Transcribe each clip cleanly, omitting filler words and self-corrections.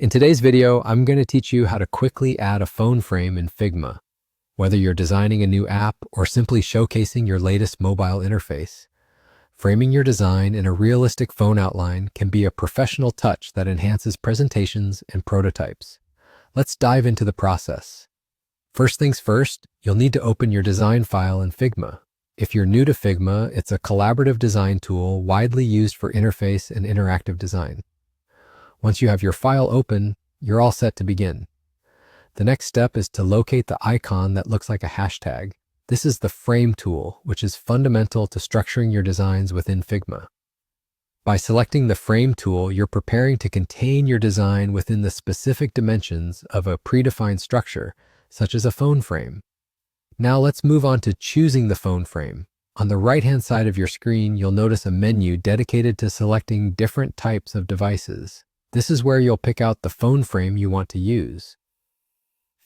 In today's video, I'm going to teach you how to quickly add a phone frame in Figma. Whether you're designing a new app or simply showcasing your latest mobile interface, framing your design in a realistic phone outline can be a professional touch that enhances presentations and prototypes. Let's dive into the process. First things first, you'll need to open your design file in Figma. If you're new to Figma, it's a collaborative design tool widely used for interface and interactive design. Once you have your file open, you're all set to begin. The next step is to locate the icon that looks like a hashtag. This is the Frame tool, which is fundamental to structuring your designs within Figma. By selecting the Frame tool, you're preparing to contain your design within the specific dimensions of a predefined structure, such as a phone frame. Now let's move on to choosing the phone frame. On the right-hand side of your screen, you'll notice a menu dedicated to selecting different types of devices. This is where you'll pick out the phone frame you want to use.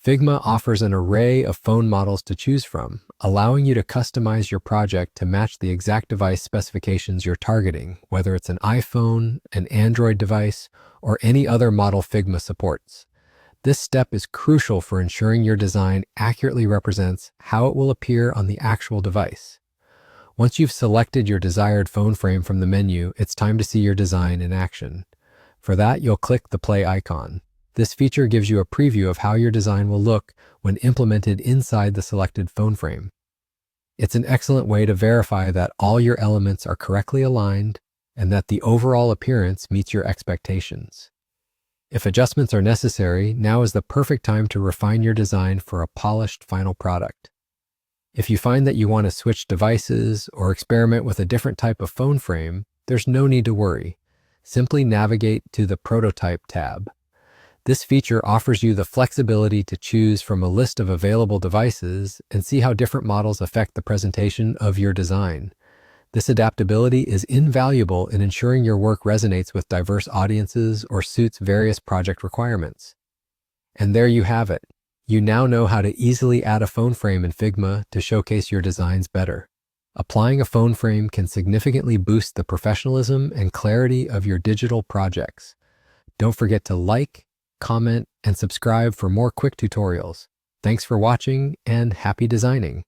Figma offers an array of phone models to choose from, allowing you to customize your project to match the exact device specifications you're targeting, whether it's an iPhone, an Android device, or any other model Figma supports. This step is crucial for ensuring your design accurately represents how it will appear on the actual device. Once you've selected your desired phone frame from the menu, it's time to see your design in action. For that, you'll click the play icon. This feature gives you a preview of how your design will look when implemented inside the selected phone frame. It's an excellent way to verify that all your elements are correctly aligned and that the overall appearance meets your expectations. If adjustments are necessary, now is the perfect time to refine your design for a polished final product. If you find that you want to switch devices or experiment with a different type of phone frame, there's no need to worry. Simply navigate to the Prototype tab. This feature offers you the flexibility to choose from a list of available devices and see how different models affect the presentation of your design. This adaptability is invaluable in ensuring your work resonates with diverse audiences or suits various project requirements. And there you have it. You now know how to easily add a phone frame in Figma to showcase your designs better. Applying a phone frame can significantly boost the professionalism and clarity of your digital projects. Don't forget to like, comment, and subscribe for more quick tutorials. Thanks for watching and happy designing!